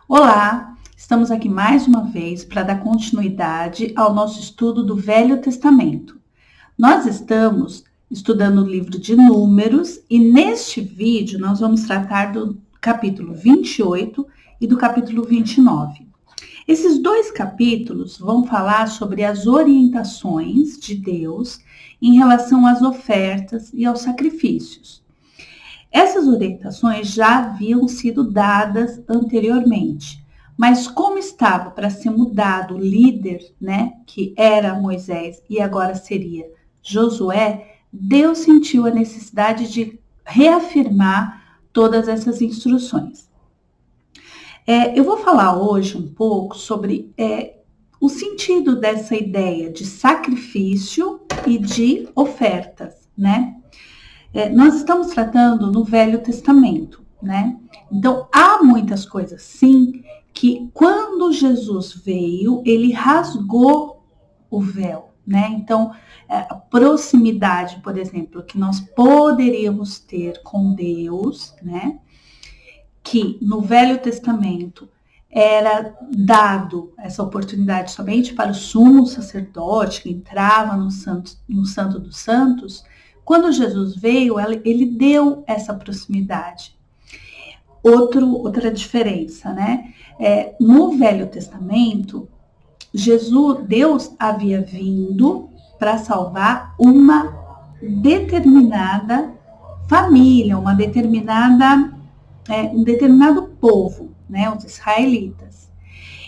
Olá, estamos aqui mais uma vez para dar continuidade ao nosso estudo do Velho Testamento. Nós estamos estudando o livro de Números e neste vídeo nós vamos tratar do capítulo 28 e do capítulo 29. Esses dois capítulos vão falar sobre as orientações de Deus em relação às ofertas e aos sacrifícios. Essas orientações já haviam sido dadas anteriormente, mas como estava para ser mudado o líder, que era Moisés e agora seria Josué, Deus sentiu a necessidade de reafirmar todas essas instruções. Eu vou falar hoje um pouco sobre o sentido dessa ideia de sacrifício e de ofertas, nós estamos tratando no Velho Testamento, Então, há muitas coisas, sim, que quando Jesus veio, ele rasgou o véu, Então, a proximidade, por exemplo, que nós poderíamos ter com Deus, que no Velho Testamento era dado essa oportunidade somente para o sumo sacerdote, que entrava no Santo dos Santos. Quando Jesus veio, ele deu essa proximidade. Outra diferença, no Velho Testamento, Deus havia vindo para salvar uma determinada família, um determinado povo, os israelitas.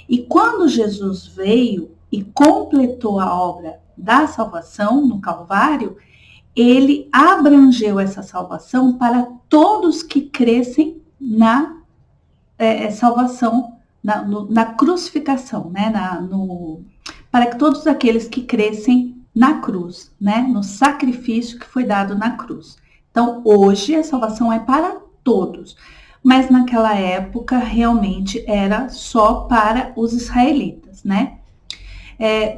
E quando Jesus veio e completou a obra da salvação no Calvário, ele abrangeu essa salvação para todos que crescem na salvação, na crucificação, para que todos aqueles que crescem na cruz, no sacrifício que foi dado na cruz. Então, hoje a salvação é para todos, mas naquela época realmente era só para os israelitas,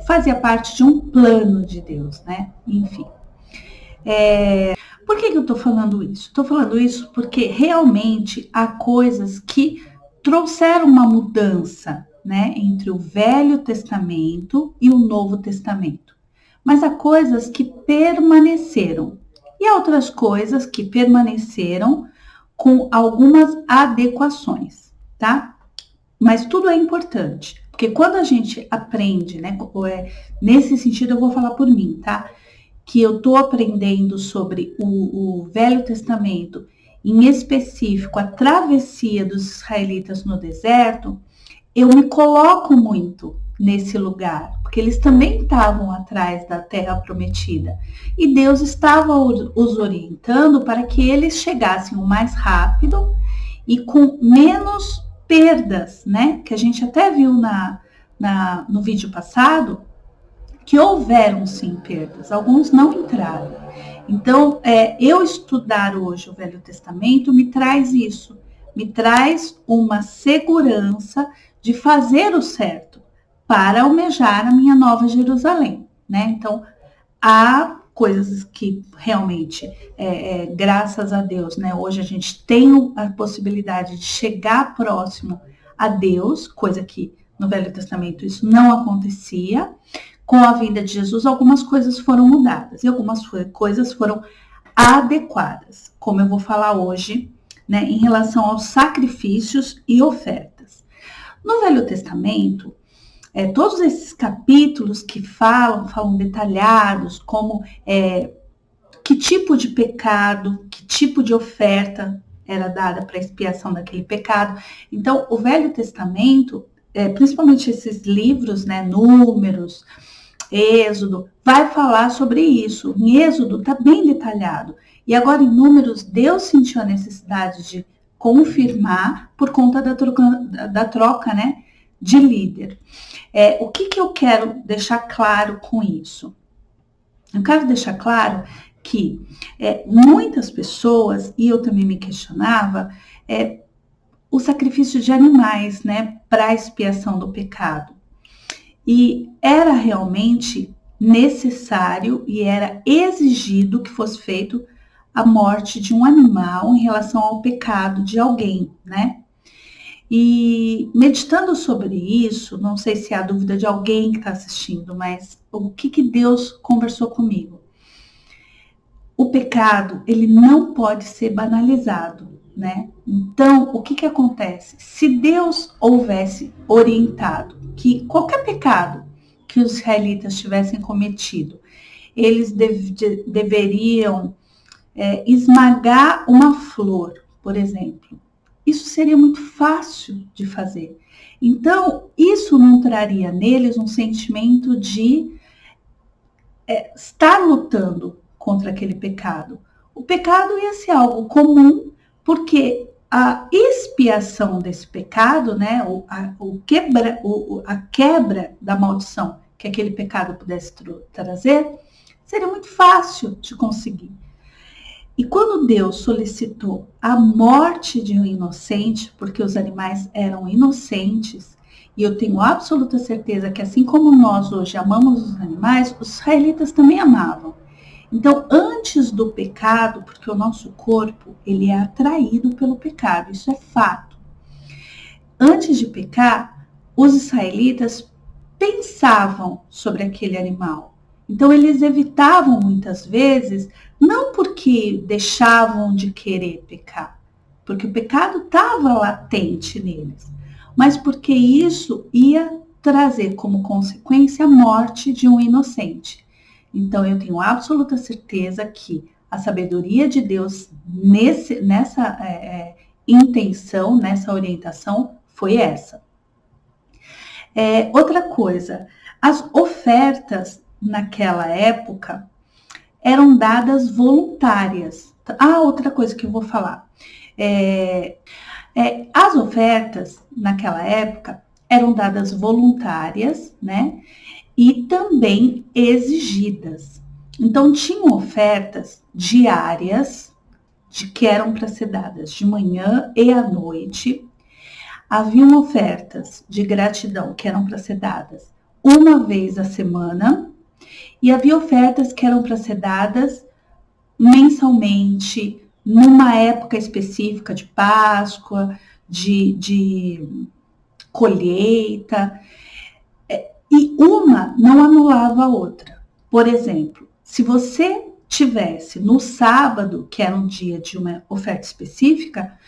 fazia parte de um plano de Deus, Enfim. Por que eu estou falando isso? Estou falando isso porque realmente há coisas que trouxeram uma mudança, entre o Velho Testamento e o Novo Testamento. Mas há coisas que permaneceram e há outras coisas que permaneceram com algumas adequações, tá? Mas tudo é importante, porque quando a gente aprende, nesse sentido eu vou falar por mim, tá? Que eu estou aprendendo sobre o Velho Testamento, em específico a travessia dos israelitas no deserto, eu me coloco muito nesse lugar, porque eles também estavam atrás da terra prometida. E Deus estava os orientando para que eles chegassem o mais rápido e com menos perdas, Que a gente até viu no vídeo passado, que houveram sim perdas, alguns não entraram. Então, eu estudar hoje o Velho Testamento me traz isso, me traz uma segurança de fazer o certo para almejar a minha nova Jerusalém, Então, há coisas que realmente, graças a Deus, hoje a gente tem a possibilidade de chegar próximo a Deus, coisa que no Velho Testamento isso não acontecia. Com a vinda de Jesus, algumas coisas foram mudadas e algumas coisas foram adequadas, como eu vou falar hoje, em relação aos sacrifícios e ofertas. No Velho Testamento, todos esses capítulos que falam detalhados, como que tipo de pecado, que tipo de oferta era dada para a expiação daquele pecado. Então, o Velho Testamento, principalmente esses livros, Números, Êxodo, vai falar sobre isso. Em Êxodo está bem detalhado. E agora em Números, Deus sentiu a necessidade de confirmar por conta da troca, de líder. O que eu quero deixar claro com isso? Eu quero deixar claro que muitas pessoas, e eu também me questionava, o sacrifício de animais, para a expiação do pecado. E era realmente necessário e era exigido que fosse feito a morte de um animal em relação ao pecado de alguém, E meditando sobre isso, não sei se é a dúvida de alguém que está assistindo, mas o que Deus conversou comigo? O pecado, ele não pode ser banalizado, né? Então, o que acontece? Se Deus houvesse orientado que qualquer pecado que os israelitas tivessem cometido, eles deveriam esmagar uma flor, por exemplo. Isso seria muito fácil de fazer. Então, isso não traria neles um sentimento de estar lutando contra aquele pecado. O pecado ia ser algo comum, porque a expiação desse pecado, né, a quebra da maldição que aquele pecado pudesse trazer, seria muito fácil de conseguir. E quando Deus solicitou a morte de um inocente, porque os animais eram inocentes, e eu tenho absoluta certeza que assim como nós hoje amamos os animais, os israelitas também amavam. Então, antes do pecado, porque o nosso corpo, ele é atraído pelo pecado, isso é fato. Antes de pecar, os israelitas pensavam sobre aquele animal. Então, eles evitavam muitas vezes, não porque deixavam de querer pecar, porque o pecado estava latente neles, mas porque isso ia trazer como consequência a morte de um inocente. Então, eu tenho absoluta certeza que a sabedoria de Deus nessa intenção, nessa orientação, foi essa. Outra coisa, as ofertas naquela época eram dadas voluntárias. Outra coisa que eu vou falar. As ofertas naquela época eram dadas voluntárias, né? E também exigidas. Então, tinham ofertas diárias que eram para ser dadas de manhã e à noite. Haviam ofertas de gratidão que eram para ser dadas uma vez a semana. E havia ofertas que eram para ser dadas mensalmente, numa época específica de Páscoa, de colheita. E uma não anulava a outra. Por exemplo, se você tivesse no sábado, que era um dia de uma oferta específica,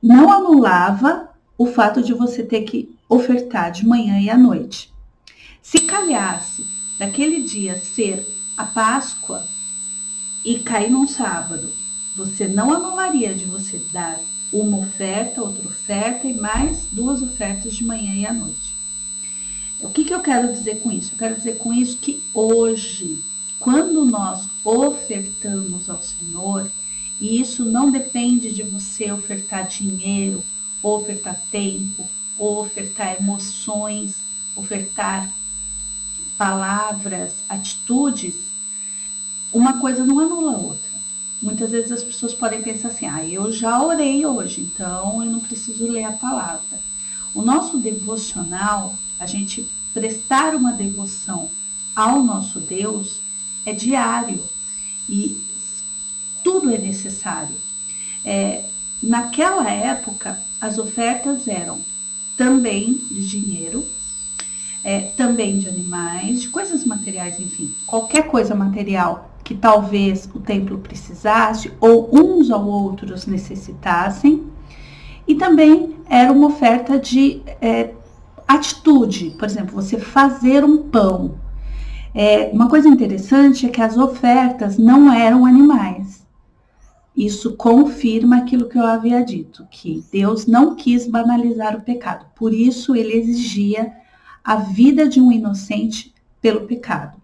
não anulava o fato de você ter que ofertar de manhã e à noite. Se calhasse daquele dia ser a Páscoa e cair num sábado, você não anularia de você dar uma oferta, outra oferta e mais 2 ofertas de manhã e à noite. O que eu quero dizer com isso? Eu quero dizer com isso que hoje, quando nós ofertamos ao Senhor, e isso não depende de você ofertar dinheiro, ou ofertar tempo, ou ofertar emoções, ofertar palavras, atitudes, uma coisa não anula a outra. Muitas vezes as pessoas podem pensar assim, eu já orei hoje, então eu não preciso ler a palavra. O nosso devocional, a gente prestar uma devoção ao nosso Deus é diário e tudo é necessário. Naquela época, as ofertas eram também de dinheiro, também de animais, de coisas materiais, enfim, qualquer coisa material que talvez o templo precisasse ou uns ou outros necessitassem. E também era uma oferta de atitude, por exemplo, você fazer um pão. Uma coisa interessante é que as ofertas não eram animais. Isso confirma aquilo que eu havia dito, que Deus não quis banalizar o pecado. Por isso, ele exigia a vida de um inocente pelo pecado.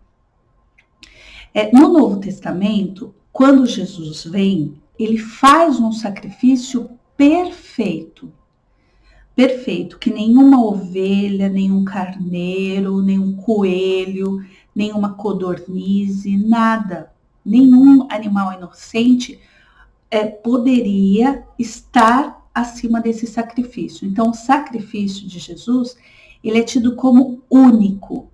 No Novo Testamento, quando Jesus vem, ele faz um sacrifício perfeito. Perfeito, que nenhuma ovelha, nenhum carneiro, nenhum coelho, nenhuma codornize, nada, nenhum animal inocente poderia estar acima desse sacrifício. Então, o sacrifício de Jesus, ele é tido como único,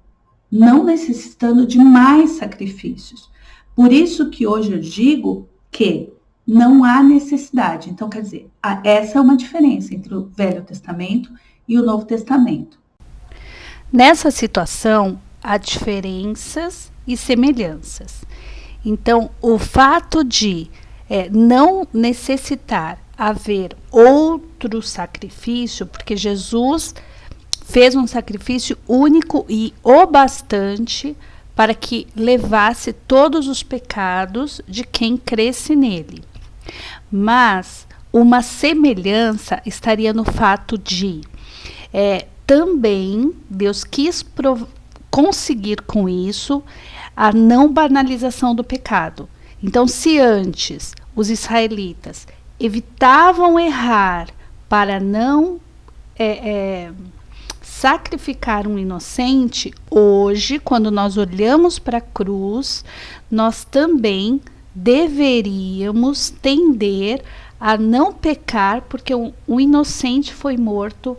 não necessitando de mais sacrifícios. Por isso que hoje eu digo que não há necessidade. Então, quer dizer, essa é uma diferença entre o Velho Testamento e o Novo Testamento. Nessa situação, há diferenças e semelhanças. Então, o fato de não necessitar haver outro sacrifício, porque Jesus fez um sacrifício único e o bastante para que levasse todos os pecados de quem cresce nele. Mas uma semelhança estaria no fato de também Deus quis conseguir com isso a não banalização do pecado. Então, se antes os israelitas evitavam errar para não sacrificar um inocente, hoje, quando nós olhamos para a cruz, nós também deveríamos tender a não pecar, porque o inocente foi morto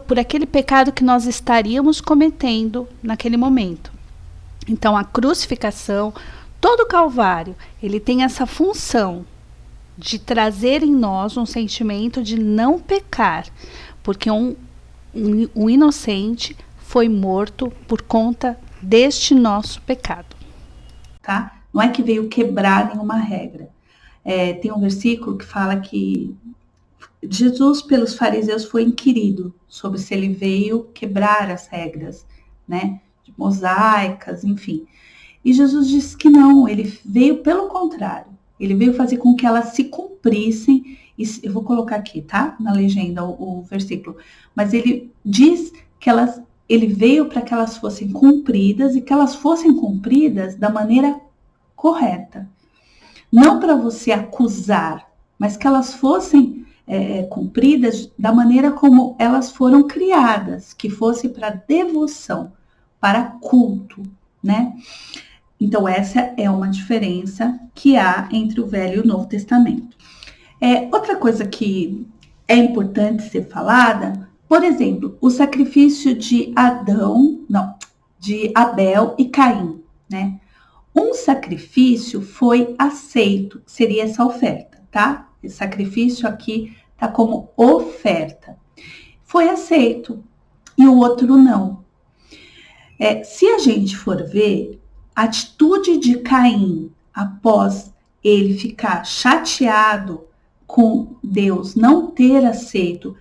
por aquele pecado que nós estaríamos cometendo naquele momento. Então, a crucificação, todo o Calvário, ele tem essa função de trazer em nós um sentimento de não pecar, porque um inocente foi morto por conta deste nosso pecado. Tá? Não é que veio quebrar nenhuma regra. Tem um versículo que fala que Jesus, pelos fariseus, foi inquirido sobre se ele veio quebrar as regras, né, mosaicas, enfim. E Jesus disse que não, ele veio pelo contrário. Ele veio fazer com que elas se cumprissem. Eu vou colocar aqui, tá? Na legenda o versículo. Mas ele diz que ele veio para que elas fossem cumpridas e que elas fossem cumpridas da maneira correta. Não para você acusar, mas que elas fossem cumpridas da maneira como elas foram criadas, que fosse para devoção, para culto, né? Então, essa é uma diferença que há entre o Velho e o Novo Testamento. Outra coisa que é importante ser falada, por exemplo, o sacrifício de Abel e Caim, né? Um sacrifício foi aceito, seria essa oferta, tá? Esse sacrifício aqui tá como oferta. Foi aceito e o outro não. Se a gente for ver, a atitude de Caim, após ele ficar chateado com Deus não ter aceito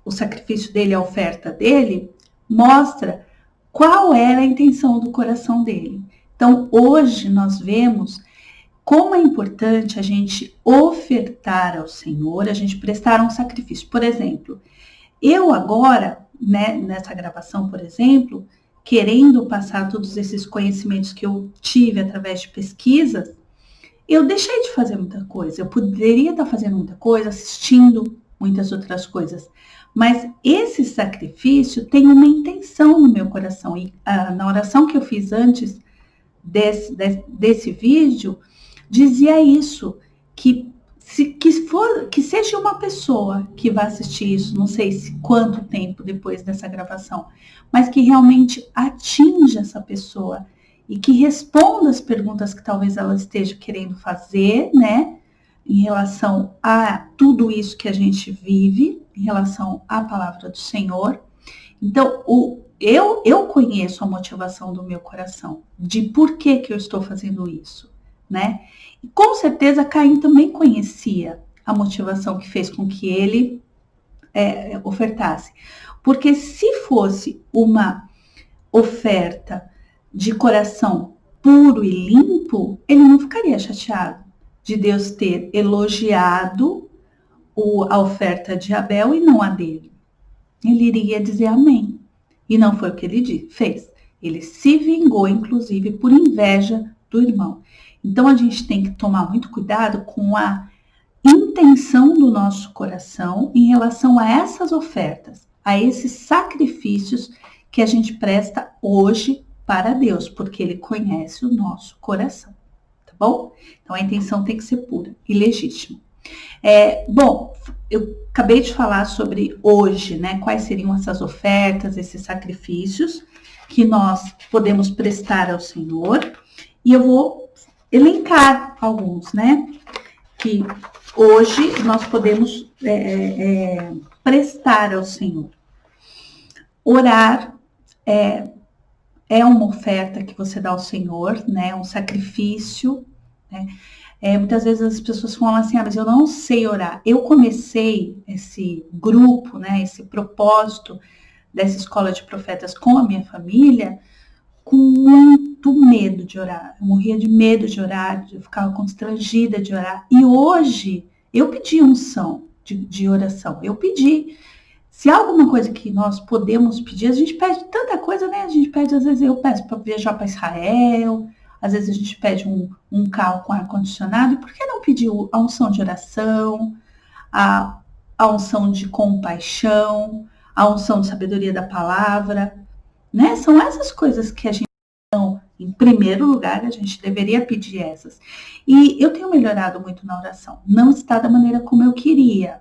o sacrifício dele, a oferta dele, mostra qual era a intenção do coração dele. Então, hoje nós vemos como é importante a gente ofertar ao Senhor, a gente prestar um sacrifício. Por exemplo, eu agora, né, nessa gravação, por exemplo, querendo passar todos esses conhecimentos que eu tive através de pesquisas, eu deixei de fazer muita coisa. Eu poderia estar fazendo muita coisa, assistindo muitas outras coisas. Mas esse sacrifício tem uma intenção no meu coração. E na oração que eu fiz antes desse vídeo, dizia isso, que seja uma pessoa que vai assistir isso, não sei quanto tempo depois dessa gravação, mas que realmente atinja essa pessoa e que responda as perguntas que talvez ela esteja querendo fazer, né, em relação a tudo isso que a gente vive, em relação à palavra do Senhor. Então, eu conheço a motivação do meu coração, de por que eu estou fazendo isso, né? E com certeza Caim também conhecia a motivação que fez com que ele ofertasse. Porque se fosse uma oferta de coração puro e limpo, ele não ficaria chateado de Deus ter elogiado a oferta de Abel e não a dele. Ele iria dizer amém. E não foi o que ele fez. Ele se vingou, inclusive, por inveja do irmão. Então, a gente tem que tomar muito cuidado com a intenção do nosso coração em relação a essas ofertas, a esses sacrifícios que a gente presta hoje para Deus, porque Ele conhece o nosso coração, tá bom? Então, a intenção tem que ser pura e legítima. Bom, eu acabei de falar sobre hoje, né? Quais seriam essas ofertas, esses sacrifícios que nós podemos prestar ao Senhor. E eu vou elencar alguns, né? Que hoje nós podemos prestar ao Senhor. Orar é uma oferta que você dá ao Senhor, né? Um sacrifício, né? Muitas vezes as pessoas falam assim, mas eu não sei orar. Eu comecei esse grupo, né? Esse propósito dessa escola de profetas com a minha família com muito medo de orar. Eu morria de medo de orar, eu ficava constrangida de orar. E hoje eu pedi unção de oração. Eu pedi. Se há alguma coisa que nós podemos pedir, a gente pede tanta coisa, né? A gente pede, às vezes eu peço para viajar para Israel, às vezes a gente pede um carro com ar-condicionado. E por que não pedir a unção de oração, a unção de compaixão, a unção de sabedoria da palavra, né? São essas coisas que a gente, em primeiro lugar, a gente deveria pedir essas. E eu tenho melhorado muito na oração. Não está da maneira como eu queria.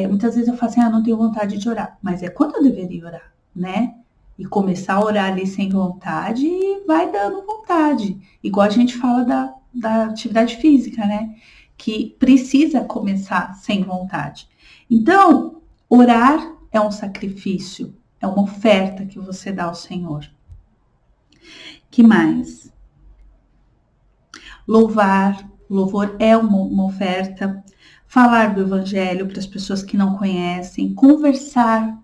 Muitas vezes eu falo assim, não tenho vontade de orar. Mas é quando eu deveria orar, né? E começar a orar ali sem vontade e vai dando vontade. Igual a gente fala da atividade física, né? Que precisa começar sem vontade. Então, orar é um sacrifício, é uma oferta que você dá ao Senhor. Que mais? Louvor é uma oferta. Falar do Evangelho para as pessoas que não conhecem, conversar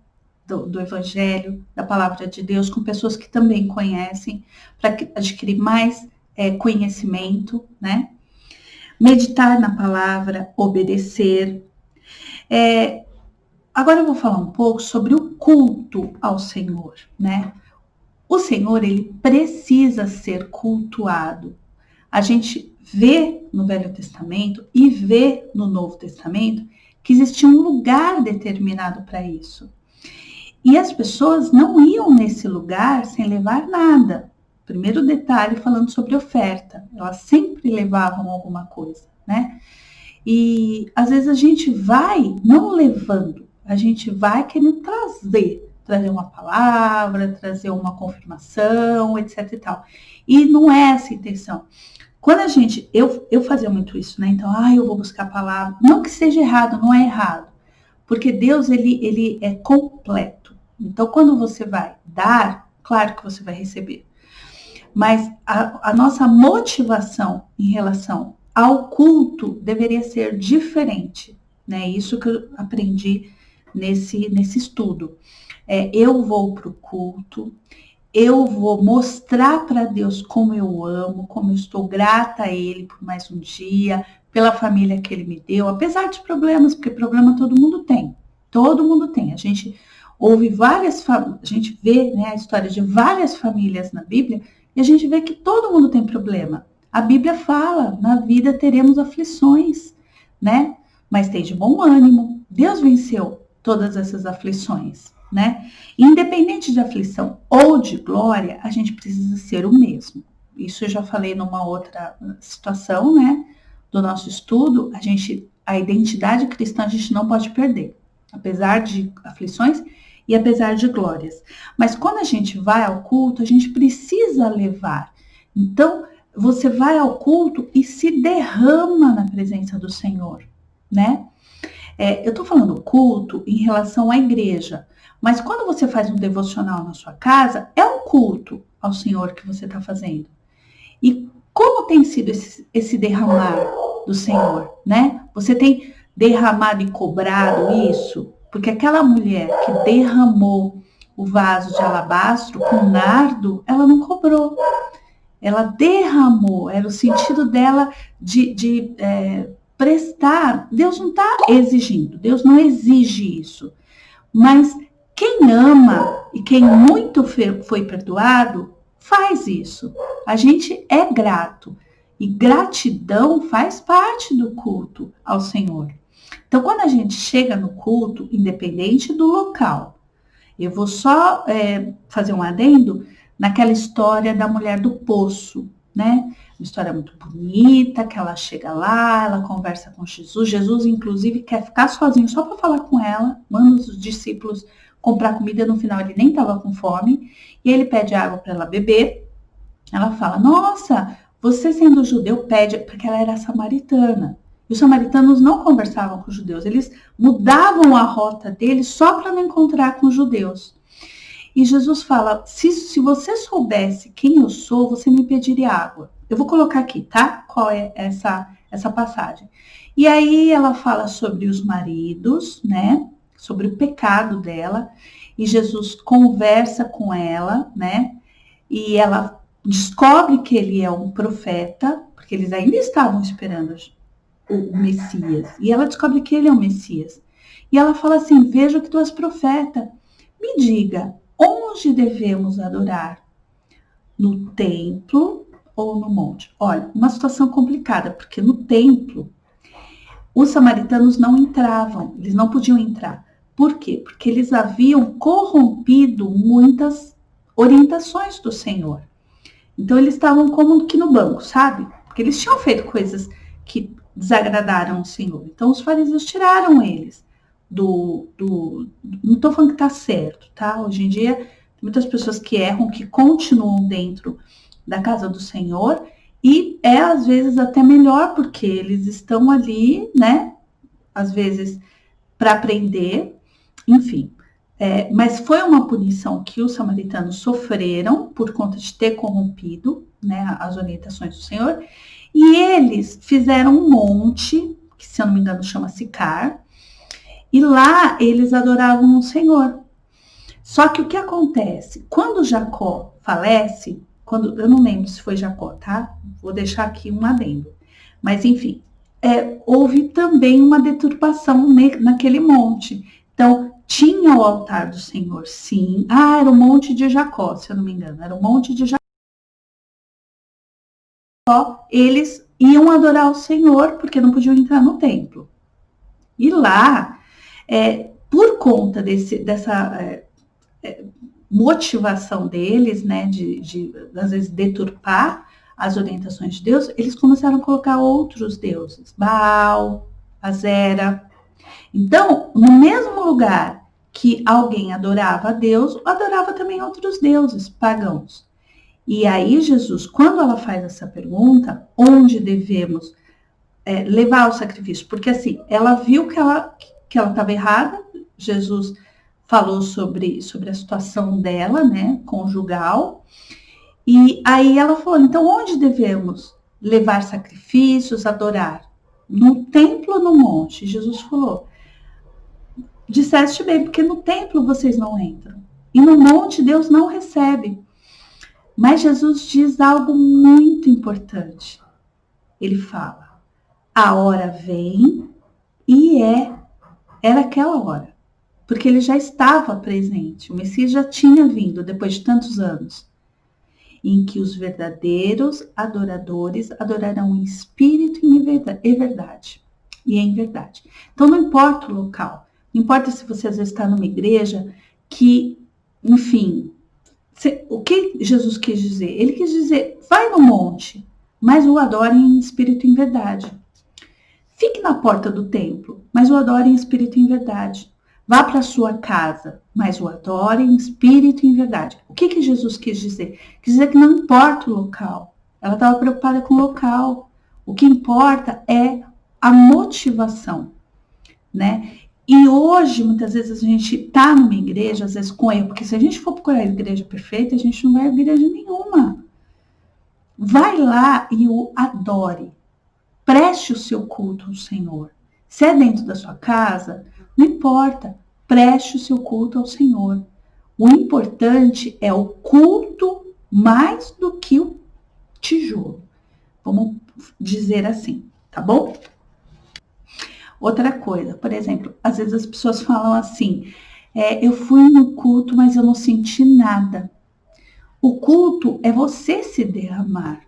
do Evangelho, da Palavra de Deus, com pessoas que também conhecem, para adquirir mais conhecimento, né? Meditar na palavra, obedecer. Agora eu vou falar um pouco sobre o culto ao Senhor, né? O Senhor, ele precisa ser cultuado. A gente vê no Velho Testamento e vê no Novo Testamento que existia um lugar determinado para isso. E as pessoas não iam nesse lugar sem levar nada. Primeiro detalhe, falando sobre oferta. Elas sempre levavam alguma coisa, né? E às vezes a gente vai não levando, a gente vai querendo trazer uma palavra, trazer uma confirmação, etc e tal. E não é essa a intenção. Quando a gente, eu fazia muito isso, né? Então, eu vou buscar a palavra. Não que seja errado, não é errado. Porque Deus, ele é completo. Então, quando você vai dar, claro que você vai receber. Mas a nossa motivação em relação ao culto deveria ser diferente, né? Isso que eu aprendi nesse estudo. Eu vou para o culto, eu vou mostrar para Deus como eu amo, como eu estou grata a Ele por mais um dia, pela família que Ele me deu, apesar de problemas, porque problema todo mundo tem. Todo mundo tem. A gente ouve a gente vê, né, a história de várias famílias na Bíblia e a gente vê que todo mundo tem problema. A Bíblia fala, na vida teremos aflições, né? Mas tem de bom ânimo. Deus venceu todas essas aflições, né? Independente de aflição ou de glória, a gente precisa ser o mesmo. Isso eu já falei numa outra situação, né? Do nosso estudo, a identidade cristã a gente não pode perder, apesar de aflições e apesar de glórias. Mas quando a gente vai ao culto, a gente precisa levar. Então, você vai ao culto e se derrama na presença do Senhor, né? Eu estou falando culto em relação à igreja, mas quando você faz um devocional na sua casa, é um culto ao Senhor que você está fazendo. E como tem sido esse derramar do Senhor, né? Você tem derramado e cobrado isso? Porque aquela mulher que derramou o vaso de alabastro com nardo, ela não cobrou. Ela derramou, era o sentido dela de prestar. Deus não está exigindo, Deus não exige isso. Mas quem ama e quem muito foi perdoado, faz isso. A gente é grato. E gratidão faz parte do culto ao Senhor. Então, quando a gente chega no culto, independente do local, eu vou só fazer um adendo naquela história da mulher do poço, né? Uma história muito bonita, que ela chega lá, ela conversa com Jesus. Jesus, inclusive, quer ficar sozinho só para falar com ela, manda os discípulos comprar comida, no final ele nem estava com fome, e ele pede água para ela beber. Ela fala, nossa, você sendo judeu pede, porque ela era samaritana. E os samaritanos não conversavam com os judeus, eles mudavam a rota deles só para não encontrar com os judeus. E Jesus fala, se você soubesse quem eu sou, você me pediria água. Eu vou colocar aqui, tá? Qual é essa passagem. E aí ela fala sobre os maridos, né? Sobre o pecado dela. E Jesus conversa com ela, né? E ela descobre que ele é um profeta, porque eles ainda estavam esperando o Messias. E ela descobre que ele é o Messias. E ela fala assim, vejo que tu és profeta. Me diga, onde devemos adorar? No templo ou no monte? Olha, uma situação complicada, porque no templo, os samaritanos não entravam, eles não podiam entrar. Por quê? Porque eles haviam corrompido muitas orientações do Senhor. Então, eles estavam como que no banco, sabe? Porque eles tinham feito coisas que desagradaram o Senhor. Então, os fariseus tiraram eles não estou falando que está certo, tá? Hoje em dia, tem muitas pessoas que erram, que continuam dentro da casa do Senhor, e é às vezes até melhor, porque eles estão ali, né? Às vezes para aprender, enfim. Mas foi uma punição que os samaritanos sofreram por conta de ter corrompido, né, as orientações do Senhor, e eles fizeram um monte, que se eu não me engano chama Sicar, e lá eles adoravam o Senhor. Só que o que acontece? Quando Jacó falece, eu não lembro se foi Jacó, tá? Vou deixar aqui um adendo. Mas enfim, houve também uma deturpação naquele monte. Então, tinha o altar do Senhor, sim. Era o monte de Jacó, se eu não me engano. Era o monte de Jacó. Eles iam adorar o Senhor porque não podiam entrar no templo. E lá, por conta dessa motivação deles, né, de às vezes deturpar as orientações de Deus, eles começaram a colocar outros deuses, Baal, Azera. Então, no mesmo lugar que alguém adorava a Deus, adorava também outros deuses pagãos. E aí Jesus, quando ela faz essa pergunta, onde devemos levar o sacrifício? Porque assim, ela viu que ela estava errada, Jesus falou sobre a situação dela, né, conjugal, e aí ela falou, então onde devemos levar sacrifícios, adorar? No templo ou no monte? Jesus falou, disseste bem, porque no templo vocês não entram, e no monte Deus não recebe. Mas Jesus diz algo muito importante. Ele fala, a hora vem e era aquela hora. Porque ele já estava presente, o Messias já tinha vindo depois de tantos anos, em que os verdadeiros adoradores adorarão em espírito e em verdade. E em verdade. Então não importa o local, não importa se você às vezes está numa igreja que, enfim, o que Jesus quis dizer? Ele quis dizer, vai no monte, mas o adore em espírito e em verdade. Fique na porta do templo, mas o adore em espírito e em verdade. Vá para a sua casa, mas o adore em espírito e em verdade. O que Jesus quis dizer? Quis dizer que não importa o local. Ela estava preocupada com o local. O que importa é a motivação, né? E hoje, muitas vezes, a gente está numa igreja, às vezes com erro, porque se a gente for procurar a igreja perfeita, a gente não vai a igreja nenhuma. Vai lá e o adore. Preste o seu culto ao Senhor. Se é dentro da sua casa, não importa, preste o seu culto ao Senhor. O importante é o culto mais do que o tijolo. Vamos dizer assim, tá bom? Outra coisa, por exemplo, às vezes as pessoas falam assim, eu fui no culto, mas eu não senti nada. O culto é você se derramar,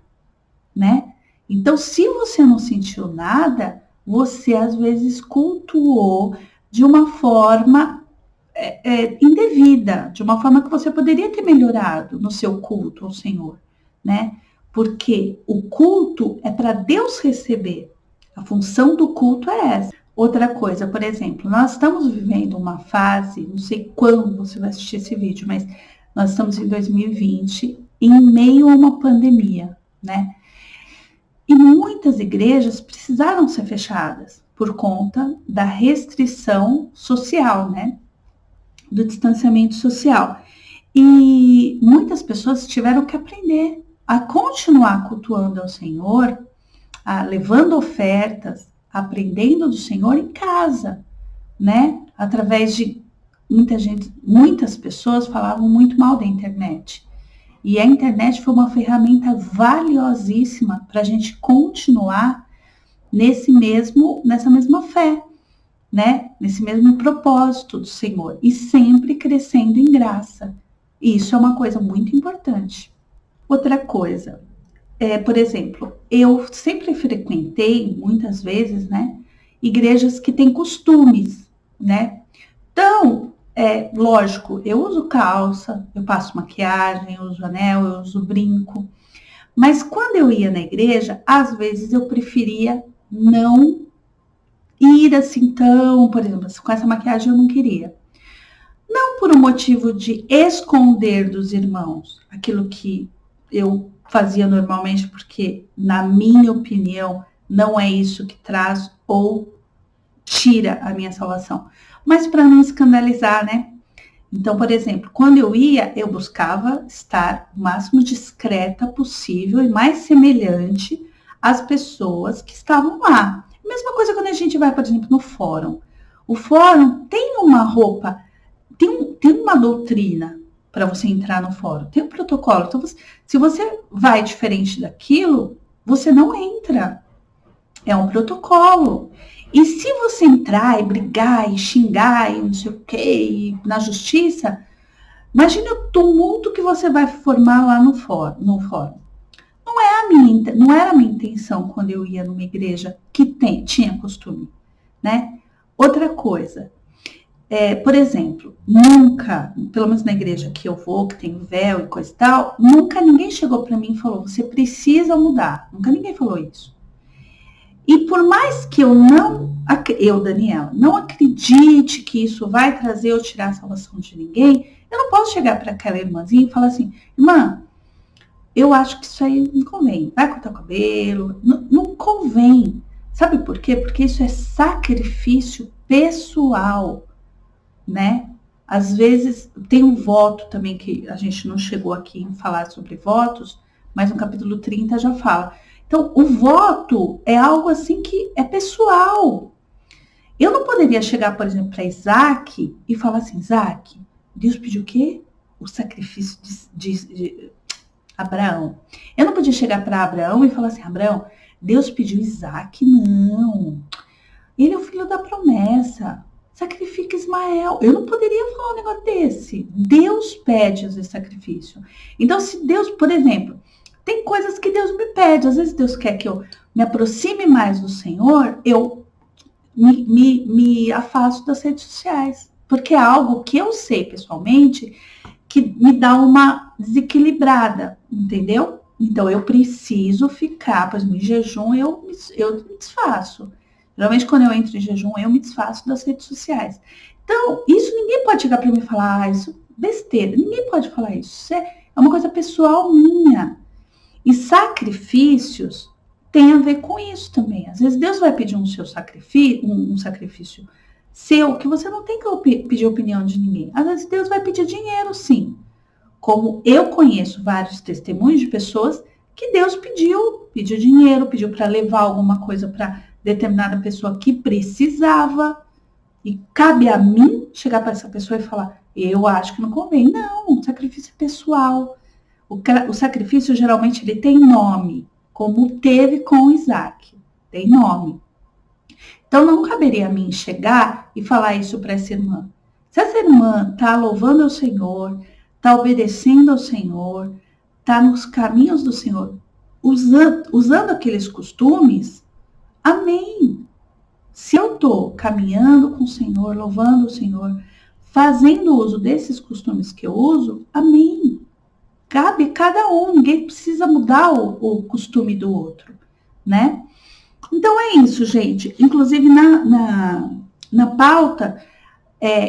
né? Então, se você não sentiu nada, você às vezes cultuou de uma forma indevida, de uma forma que você poderia ter melhorado no seu culto ao Senhor, né? Porque o culto é para Deus receber. A função do culto é essa. Outra coisa, por exemplo, nós estamos vivendo uma fase, não sei quando você vai assistir esse vídeo, mas nós estamos em 2020, em meio a uma pandemia, né? E muitas igrejas precisaram ser fechadas por conta da restrição social, né? Do distanciamento social. E muitas pessoas tiveram que aprender a continuar cultuando ao Senhor, levando ofertas, aprendendo do Senhor em casa, né? Através de muitas pessoas falavam muito mal da internet. E a internet foi uma ferramenta valiosíssima para a gente continuar nessa mesma fé, né? Nesse mesmo propósito do Senhor e sempre crescendo em graça. E isso é uma coisa muito importante. Outra coisa, por exemplo, eu sempre frequentei, muitas vezes, né, igrejas que têm costumes, né? Então, lógico, eu uso calça, eu passo maquiagem, eu uso anel, eu uso brinco. Mas quando eu ia na igreja, às vezes eu preferia não ir assim tão, por exemplo, com essa maquiagem eu não queria. Não por um motivo de esconder dos irmãos aquilo que eu fazia normalmente, porque, na minha opinião, não é isso que traz ou tira a minha salvação, mas para não escandalizar, né? Então, por exemplo, quando eu ia, eu buscava estar o máximo discreta possível e mais semelhante às pessoas que estavam lá. Mesma coisa quando a gente vai, por exemplo, no fórum. O fórum tem uma roupa, tem uma doutrina para você entrar no fórum, tem um protocolo. Então, se você vai diferente daquilo, você não entra. É um protocolo. E se você entrar e brigar e xingar e não sei o que, na justiça, imagine o tumulto que você vai formar lá no fórum. Não era a minha intenção quando eu ia numa igreja que tinha costume, né? Outra coisa, por exemplo, nunca, pelo menos na igreja que eu vou, que tem véu e coisa e tal, nunca ninguém chegou para mim e falou, você precisa mudar. Nunca ninguém falou isso. E por mais que eu, Daniela, não acredite que isso vai trazer ou tirar a salvação de ninguém, eu não posso chegar para aquela irmãzinha e falar assim, irmã, eu acho que isso aí não convém, vai cortar o cabelo, não convém. Sabe por quê? Porque isso é sacrifício pessoal, né? Às vezes tem um voto também, que a gente não chegou aqui em falar sobre votos, mas no capítulo 30 já fala. Então, o voto é algo assim que é pessoal. Eu não poderia chegar, por exemplo, para Isaac e falar assim, Isaac, Deus pediu o quê? O sacrifício de Abraão. Eu não podia chegar para Abraão e falar assim, Abraão, Deus pediu Isaac. Não. Ele é o filho da promessa. Sacrifica Ismael. Eu não poderia falar um negócio desse. Deus pede esse sacrifício. Então, se Deus, por exemplo, tem coisas que Deus me pede. Às vezes Deus quer que eu me aproxime mais do Senhor, eu me afasto das redes sociais. Porque é algo que eu sei pessoalmente que me dá uma desequilibrada, entendeu? Então eu preciso ficar, por exemplo, em jejum eu me desfaço. Geralmente quando eu entro em jejum eu me desfaço das redes sociais. Então isso ninguém pode chegar para mim e falar, isso é besteira. Ninguém pode falar isso. Isso é uma coisa pessoal minha. E sacrifícios tem a ver com isso também. Às vezes Deus vai pedir um sacrifício seu, que você não tem que pedir opinião de ninguém. Às vezes Deus vai pedir dinheiro, sim. Como eu conheço vários testemunhos de pessoas que Deus pediu dinheiro, pediu para levar alguma coisa para determinada pessoa que precisava. E cabe a mim chegar para essa pessoa e falar, eu acho que não convém. Não, sacrifício é pessoal. O sacrifício, geralmente, ele tem nome, como teve com Isaac. Tem nome. Então, não caberia a mim chegar e falar isso para essa irmã. Se essa irmã está louvando ao Senhor, está obedecendo ao Senhor, está nos caminhos do Senhor, usando aqueles costumes, amém. Se eu estou caminhando com o Senhor, louvando o Senhor, fazendo uso desses costumes que eu uso, amém. Cabe cada um, ninguém precisa mudar o costume do outro, né? Então é isso, gente. Inclusive na pauta,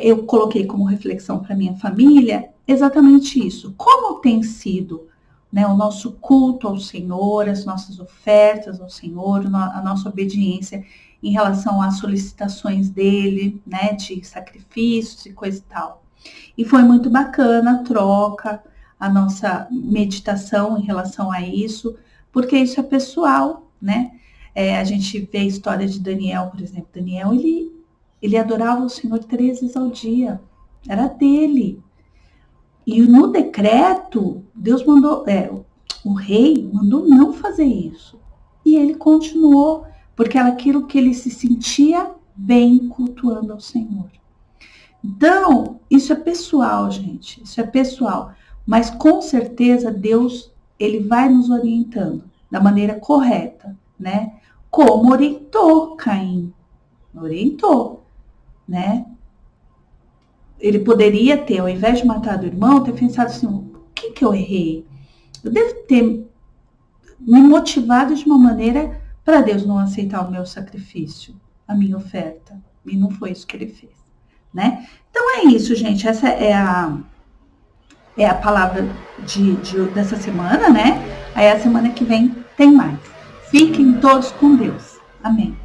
eu coloquei como reflexão para minha família exatamente isso. Como tem sido né, o nosso culto ao Senhor, as nossas ofertas ao Senhor, a nossa obediência em relação às solicitações dele, né, de sacrifícios e coisa e tal. E foi muito bacana a troca, a nossa meditação em relação a isso, porque isso é pessoal, né? A gente vê a história de Daniel, por exemplo. Daniel, ele adorava o Senhor 3 vezes ao dia, era dele. E no decreto, Deus mandou, o rei mandou não fazer isso. E ele continuou, porque era aquilo que ele se sentia bem cultuando ao Senhor. Então, isso é pessoal, gente, isso é pessoal. Mas com certeza Deus, ele vai nos orientando da maneira correta, né? Como orientou Caim. Orientou, né? Ele poderia ter, ao invés de matar do irmão, ter pensado assim, o que eu errei? Eu devo ter me motivado de uma maneira para Deus não aceitar o meu sacrifício, a minha oferta. E não foi isso que ele fez, né? Então é isso, gente. Essa é a palavra dessa semana, né? Aí a semana que vem tem mais. Fiquem todos com Deus. Amém.